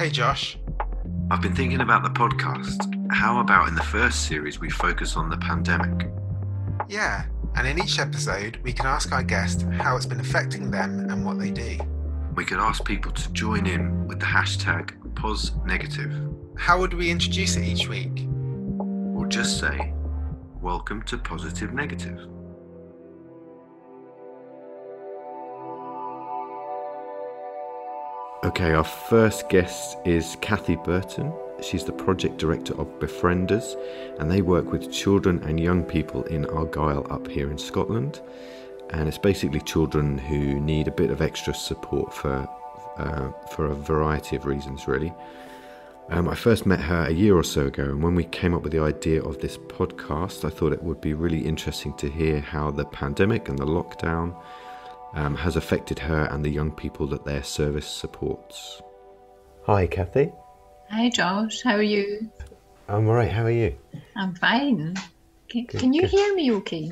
Hey Josh. I've been thinking about the podcast. How about in the first series we focus on the pandemic? Yeah, and in each episode we can ask our guest how it's been affecting them and what they do. We could ask people to join in with the hashtag #PosNegative. How would we introduce it each week? We'll just say, welcome to Positive Negative. Okay, our first guest is Cathi Bertin. She's the Project Director of Befrienders, and they work with children and young people in Argyll up here in Scotland. And it's basically children who need a bit of extra support for a variety of reasons, really. I first met her a year or so ago, and when we came up with the idea of this podcast, I thought it would be really interesting to hear how the pandemic and the lockdown has affected her and the young people that their service supports. Hi, Cathi. Hi, Josh. How are you? I'm all right. How are you? I'm fine. Can you hear me okay?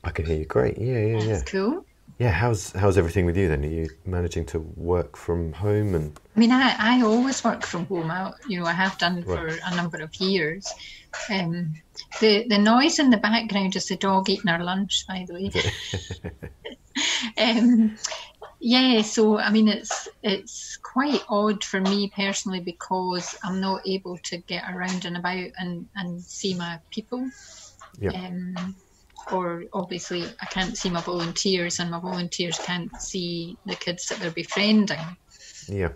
I can hear you great. Yeah. That's cool. Yeah, how's everything with you then? Are you managing to work from home? And I mean, I always work from home. I have done for a number of years. The noise in the background is the dog eating our lunch, by the way. Yeah, so I mean, it's quite odd for me personally because I'm not able to get around and about and see my people. Yeah. Or obviously I can't see my volunteers, and my volunteers can't see the kids that they're befriending. Yeah.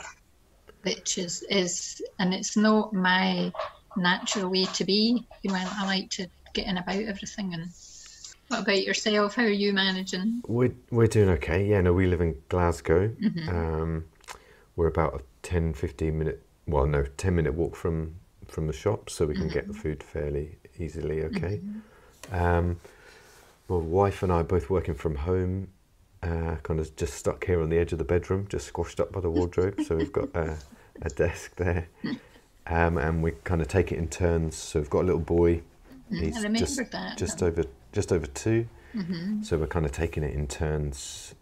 Which is and it's not my natural way to be. I like to get in about everything. And what about yourself? How are you managing? We're doing okay. Yeah, no, we live in Glasgow. Mm-hmm. We're about a 10-15 minute, 10-minute walk from the shop, so we can get the food fairly easily. Okay. Mm-hmm. My wife and I are both working from home, kind of just stuck here on the edge of the bedroom, just squashed up by the wardrobe. So we've got a desk there, and we kind of take it in turns. So we've got a little boy. He's just over 2. Mm-hmm. So we're kind of taking it in turns,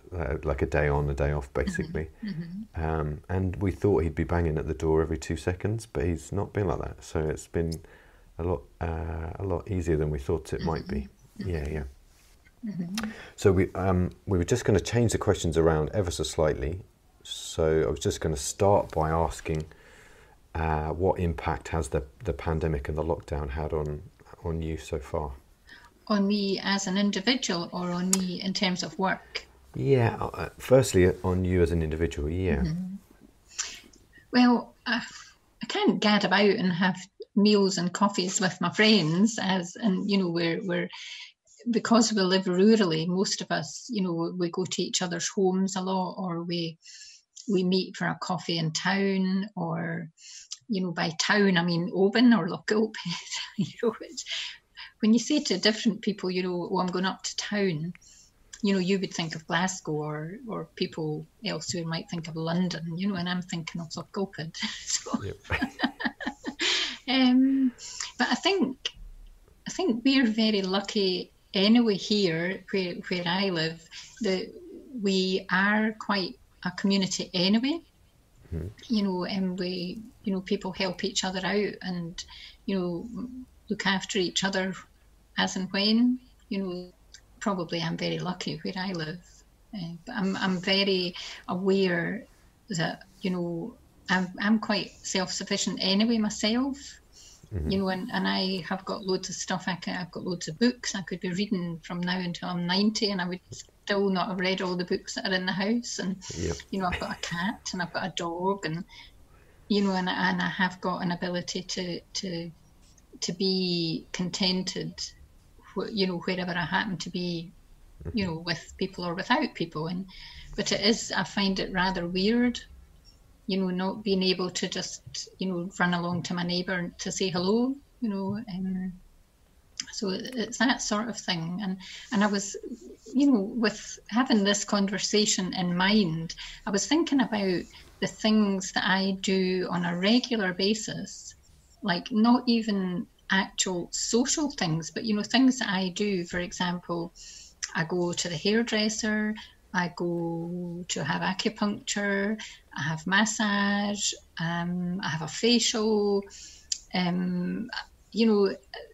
like a day on, a day off, basically. Mm-hmm. And we thought he'd be banging at the door every 2 seconds, but he's not been like that. So it's been a lot easier than we thought it might be. Yeah. Mm-hmm. So we were just going to change the questions around ever so slightly. So I was just going to start by asking, what impact has the pandemic and the lockdown had on you so far? On me as an individual, or on me in terms of work? Yeah, firstly on you as an individual. Yeah. Mm-hmm. Well, I can't gad about and have meals and coffees with my friends, we're because we live rurally. Most of us, we go to each other's homes a lot, or we meet for a coffee in town, or by town I mean Oban or Lochgilphead. When you say to different people, I'm going up to town, you would think of Glasgow, or people elsewhere might think of London, and I'm thinking of Lochgilphead. So, Yep. But I think we're very lucky anyway here where I live, that we are quite a community anyway. Mm-hmm. And we, people help each other out and, look after each other as and when, probably I'm very lucky where I live. But I'm very aware that, I'm quite self-sufficient anyway myself. Mm-hmm. And I have got loads of stuff. I've got loads of books. I could be reading from now until I'm 90, and I would still not have read all the books that are in the house. And yep. I've got a cat and I've got a dog, and and I have got an ability to be contented, wherever I happen to be, with people or without people. But I find it rather weird, not being able to just, run along to my neighbour to say hello, so it's that sort of thing. And I was, with having this conversation in mind, I was thinking about the things that I do on a regular basis, like not even actual social things, but, things that I do. For example, I go to the hairdresser, I go to have acupuncture, I have massage, I have a facial,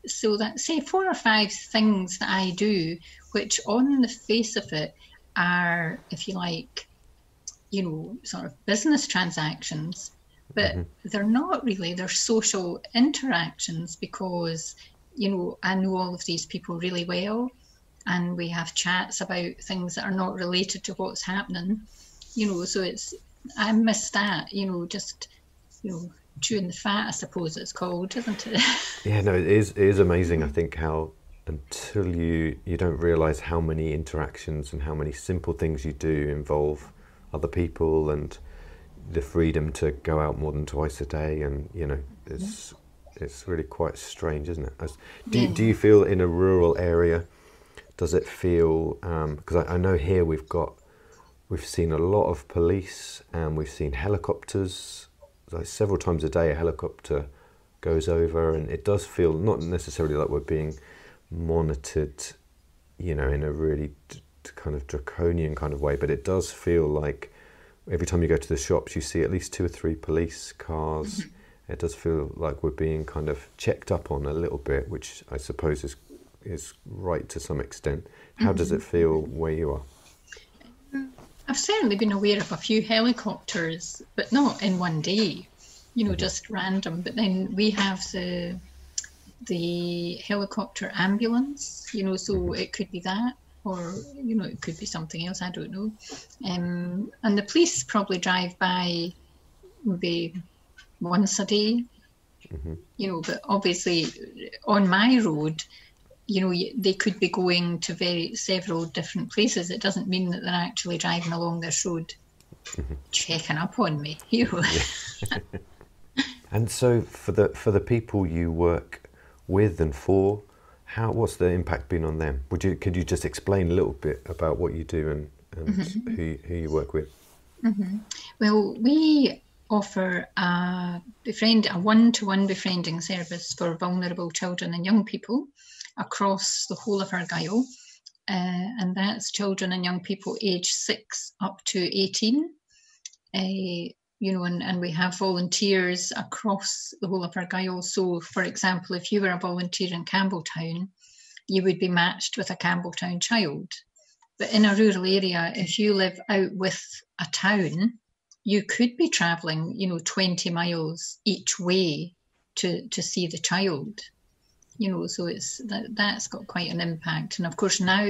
so that, say, 4 or 5 things that I do, which on the face of it are, if you like, sort of business transactions, but they're not really, they're social interactions, because, I know all of these people really well, and we have chats about things that are not related to what's happening, so I miss that, just, chewing the fat, I suppose it's called, isn't it? Yeah, no, it is amazing, I think, how until you don't realise how many interactions and how many simple things you do involve other people, and the freedom to go out more than twice a day, and it's really quite strange, isn't it? Do you feel in a rural area, does it feel, because I know here we've seen a lot of police, and we've seen helicopters, like several times a day a helicopter goes over, and it does feel not necessarily like we're being monitored, in a really kind of draconian kind of way, but it does feel like every time you go to the shops you see at least 2 or 3 police cars. It does feel like we're being kind of checked up on a little bit, which I suppose is right to some extent. How does it feel where you are? I've certainly been aware of a few helicopters, but not in one day, just random. But then we have the helicopter ambulance, so it could be that, or, it could be something else, I don't know. And the police probably drive by maybe once a day, but obviously on my road, they could be going to several different places. It doesn't mean that they're actually driving along this road checking up on me, And so for the people you work with and for, what's the impact been on them? Could you just explain a little bit about what you do and who you work with? Well, we offer a one-to-one befriending service for vulnerable children and young people across the whole of Argyll, and that's children and young people aged 6 up to 18. And we have volunteers across the whole of Argyll. So, for example, if you were a volunteer in Campbelltown, you would be matched with a Campbelltown child. But in a rural area, if you live out with a town, you could be travelling, 20 miles each way to see the child. So that's got quite an impact. And of course now,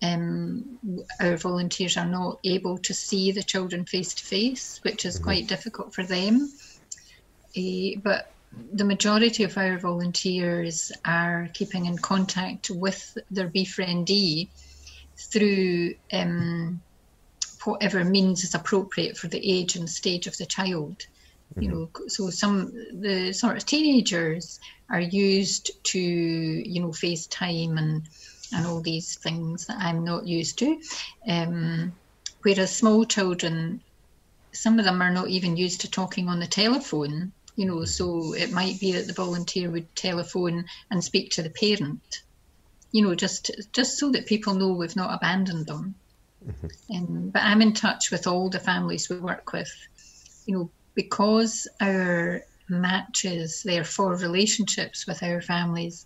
our volunteers are not able to see the children face to face, which is quite difficult for them. But the majority of our volunteers are keeping in contact with their befriendee through whatever means is appropriate for the age and stage of the child. So the sort of teenagers are used to, FaceTime and all these things that I'm not used to. Whereas small children, some of them are not even used to talking on the telephone, so it might be that the volunteer would telephone and speak to the parent, just so that people know we've not abandoned them. But I'm in touch with all the families we work with, because our matches, therefore relationships with our families,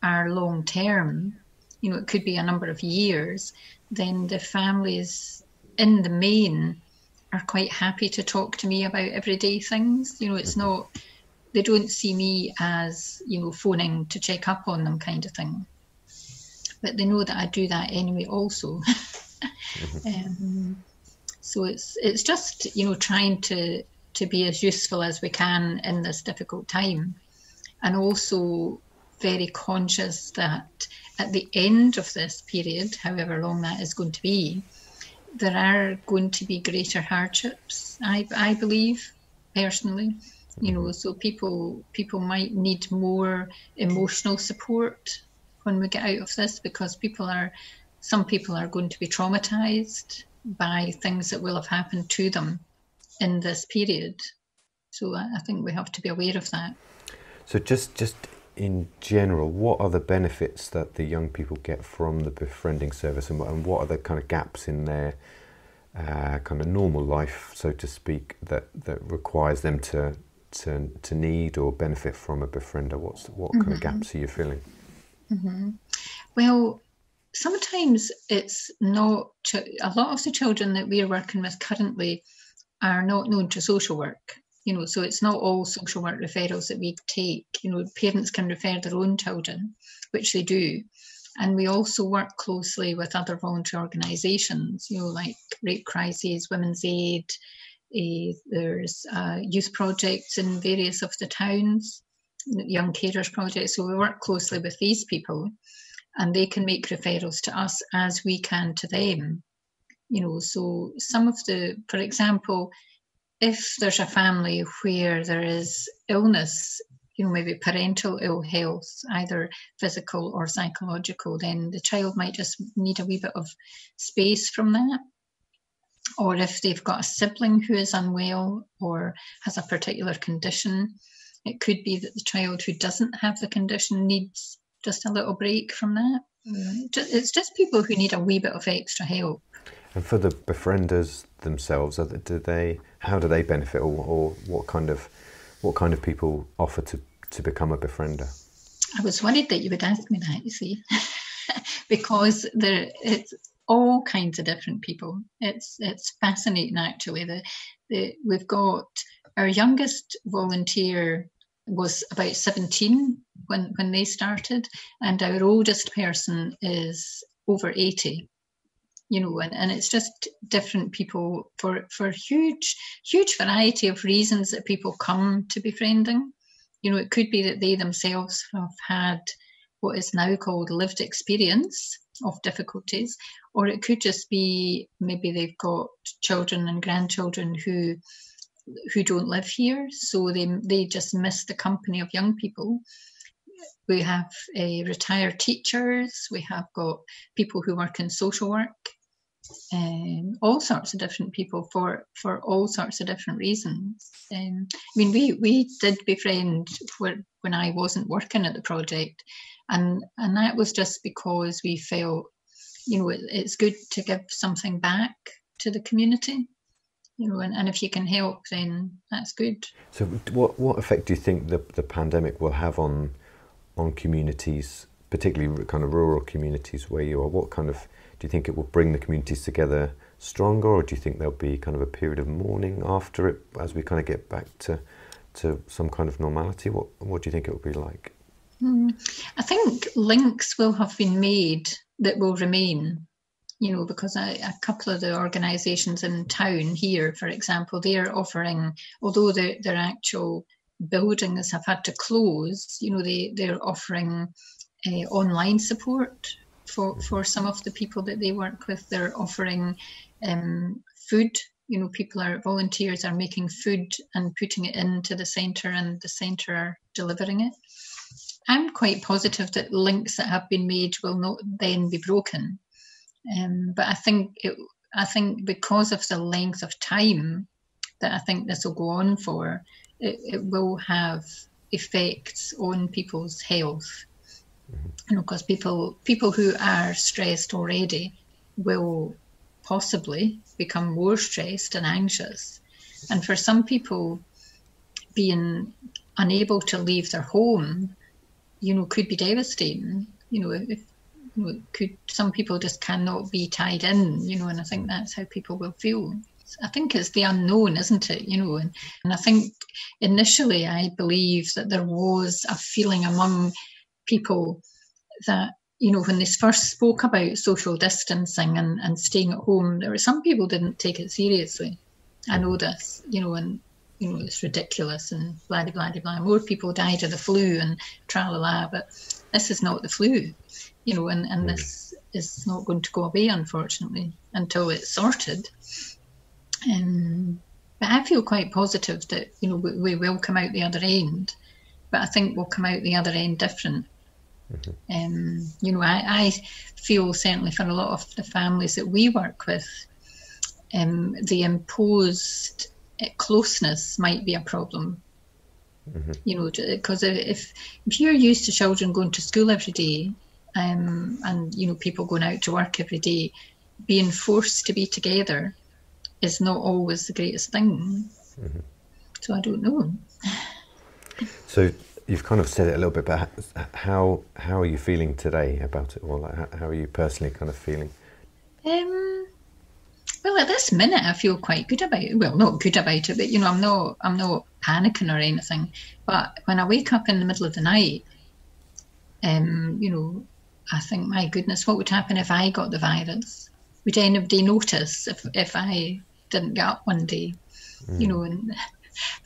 are long term, it could be a number of years, then the families in the main are quite happy to talk to me about everyday things. It's not, they don't see me as, phoning to check up on them kind of thing. But they know that I do that anyway also. So it's just, trying to be as useful as we can in this difficult time, and also very conscious that at the end of this period, however long that is going to be, there are going to be greater hardships, I believe, personally. So people might need more emotional support when we get out of this, because some people are going to be traumatized by things that will have happened to them in this period. So I think we have to be aware of that. So just in general, what are the benefits that the young people get from the befriending service, and what are the kind of gaps in their kind of normal life, so to speak, that requires them to need or benefit from a befriender? What kind of gaps are you feeling? Well, sometimes it's not. A lot of the children that we're working with currently are not known to social work. So it's not all social work referrals that we take. Parents can refer their own children, which they do. And we also work closely with other voluntary organisations, like Rape Crises, Women's Aid. There's youth projects in various of the towns, young carers projects. So we work closely with these people, and they can make referrals to us as we can to them. So some of for example, if there's a family where there is illness, maybe parental ill health, either physical or psychological, then the child might just need a wee bit of space from that. Or if they've got a sibling who is unwell or has a particular condition, it could be that the child who doesn't have the condition needs just a little break from that. It's just people who need a wee bit of extra help. And for the befrienders themselves, how do they benefit, or what kind of people offer to become a befriender? I was worried that you would ask me that, you see, because it's all kinds of different people. It's fascinating, actually. We've got our youngest volunteer was about 17 when they started, and our oldest person is over 80. And it's just different people for huge variety of reasons that people come to befriending. It could be that they themselves have had what is now called lived experience of difficulties, or it could just be maybe they've got children and grandchildren who don't live here, so they just miss the company of young people. We have retired teachers, we have got people who work in social work, all sorts of different people for all sorts of different reasons. We did befriend when I wasn't working at the project, and that was just because we felt, it's good to give something back to the community, and if you can help, then that's good. So what effect do you think the pandemic will have on communities, particularly kind of rural communities where you are? What kind of, do you think it will bring the communities together stronger, or do you think there'll be kind of a period of mourning after it as we kind of get back to some kind of normality? What do you think it will be like? I think links will have been made that will remain, because a couple of the organisations in town here, for example, they're offering, although their actual buildings have had to close, they're offering online support for some of the people that they work with. They're offering food. Volunteers are making food and putting it into the centre, and the centre are delivering it. I'm quite positive that links that have been made will not then be broken. But I think because of the length of time that I think this will go on for, it will have effects on people's health. Because people who are stressed already will possibly become more stressed and anxious. And for some people, being unable to leave their home, could be devastating. Some people just cannot be tied in, and I think that's how people will feel. I think it's the unknown, isn't it? And I think initially I believe that there was a feeling among people that, when they first spoke about social distancing and staying at home, there were some people didn't take it seriously. I know this, and it's ridiculous and blah, blah, blah, blah. More people died of the flu and tra-la-la, but this is not the flu, and this is not going to go away, unfortunately, until it's sorted. But I feel quite positive that, we will come out the other end, but I think we'll come out the other end different. I feel certainly for a lot of the families that we work with, the imposed closeness might be a problem. You know, because if you're used to children going to school every day, and you know, people going out to work every day, being forced to be together is not always the greatest thing. So I don't know. So you've kind of said it a little bit, but how are you feeling today about it all? Like, how are you personally kind of feeling? Well, at this minute, I feel quite good about it. Well, not good about it, but you know, I'm not panicking or anything. But when I wake up in the middle of the night, you know, I think, my goodness, what would happen if I got the virus? Would anybody notice if I didn't get up one day? You know, and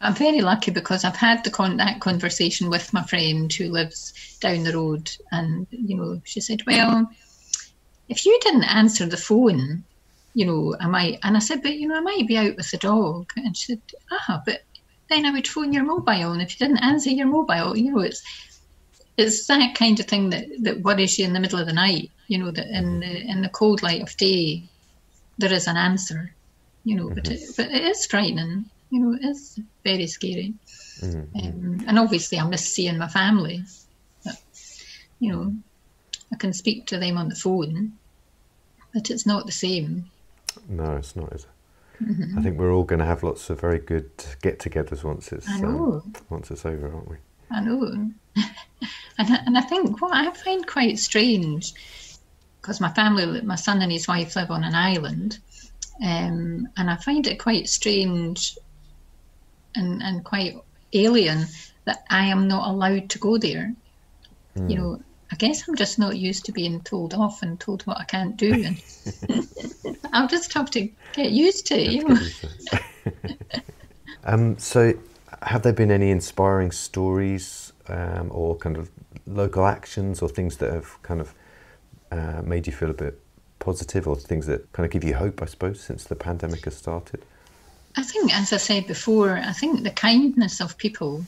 I'm very lucky because I've had that conversation with my friend who lives down the road, and you know, she said, well, if you didn't answer the phone, you know, I might. And I said, but you know, I might be out with the dog. And she said, but then I would phone your mobile, and if you didn't answer your mobile, you know, it's that kind of thing that worries you in the middle of the night. You know, that in the cold light of day, there is an answer. You know, but it is frightening. You know, it is very scary. And obviously, I miss seeing my family. But you know, I can speak to them on the phone, but it's not the same. No, it's not, is it? I think we're all going to have lots of very good get-togethers once it's over, aren't we? I know. And I think what I find quite strange, because my son and his wife live on an island, and I find it quite strange and quite alien that I am not allowed to go there. You know, I guess I'm just not used to being told off and told what I can't do, and I'll just have to get used to it, you know. So have there been any inspiring stories or kind of local actions or things that have kind of made you feel a bit positive, or things that kind of give you hope, I suppose, since the pandemic has started? I think, as I said before, I think the kindness of people,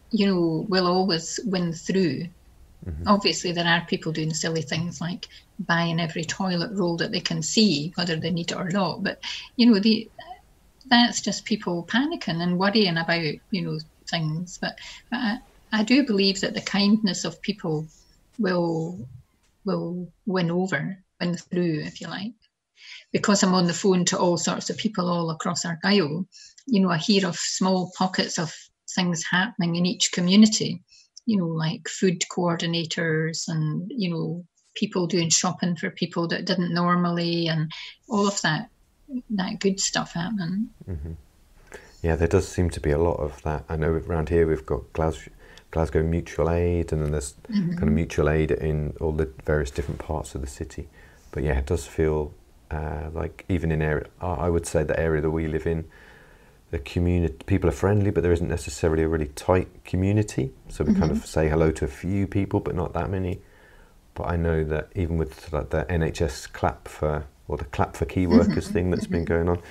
you know, will always win through. Obviously, there are people doing silly things like buying every toilet roll that they can see, whether they need it or not. But, you know, that's just people panicking and worrying about, you know, things. But I do believe that the kindness of people will win through, if you like. Because I'm on the phone to all sorts of people all across Argyll, you know, I hear of small pockets of things happening in each community. You know, like food coordinators and, you know, people doing shopping for people that didn't normally, and all of that good stuff happening. Yeah, there does seem to be a lot of that. I know around here we've got Glasgow Mutual Aid, and then there's kind of mutual aid in all the various different parts of the city. But yeah, it does feel like even in I would say the area that we live in, the community, people are friendly, but there isn't necessarily a really tight community. So we kind of say hello to a few people, but not that many. But I know that even with like the NHS the clap for key workers thing that's been going on,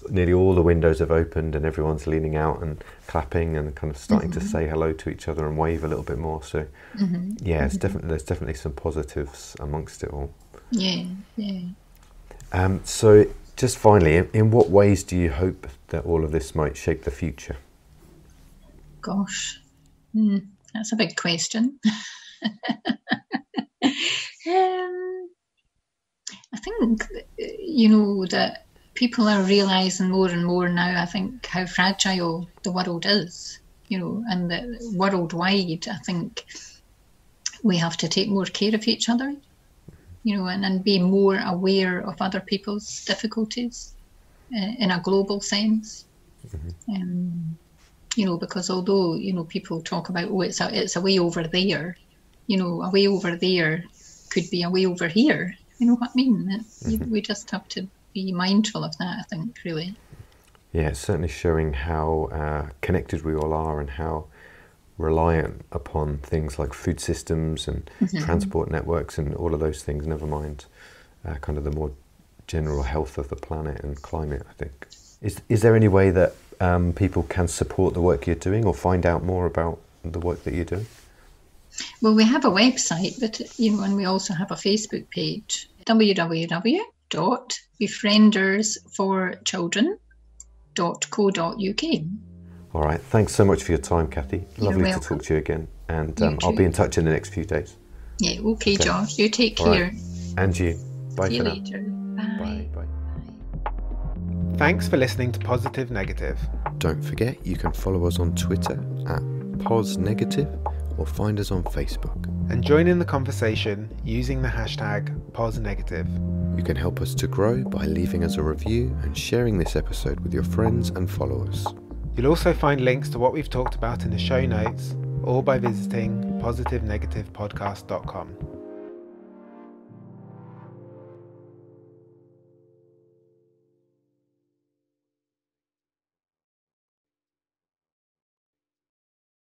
nearly all the windows have opened and everyone's leaning out and clapping and kind of starting to say hello to each other and wave a little bit more. So yeah, there's definitely some positives amongst it all. Yeah. So just finally, in what ways do you hope that all of this might shape the future? Gosh, that's a big question. I think, you know, that people are realising more and more now, I think, how fragile the world is, you know, and that worldwide, I think we have to take more care of each other, you know, and be more aware of other people's difficulties in a global sense. You know, because although, you know, people talk about, it's a way over there, you know, a way over there could be a way over here. You know what I mean? We just have to be mindful of that, I think, really. Yeah, it's certainly showing how connected we all are and how reliant upon things like food systems and transport networks and all of those things, never mind kind of the more general health of the planet and climate, I think. Is there any way that people can support the work you're doing or find out more about the work that you're doing? Well, we have a website, but, you know, and we also have a Facebook page, www.befriendersforchildren.co.uk. All right. Thanks so much for your time, Cathi. Lovely to talk to you again. And I'll be in touch in the next few days. Yeah, okay, Josh. You take All care. Right. And you. Bye See for you now. later. Bye. Bye. Thanks for listening to Positive Negative. Don't forget, you can follow us on Twitter at PosNegative or find us on Facebook. And join in the conversation using the hashtag PosNegative. You can help us to grow by leaving us a review and sharing this episode with your friends and followers. You'll also find links to what we've talked about in the show notes, or by visiting positivenegativepodcast.com.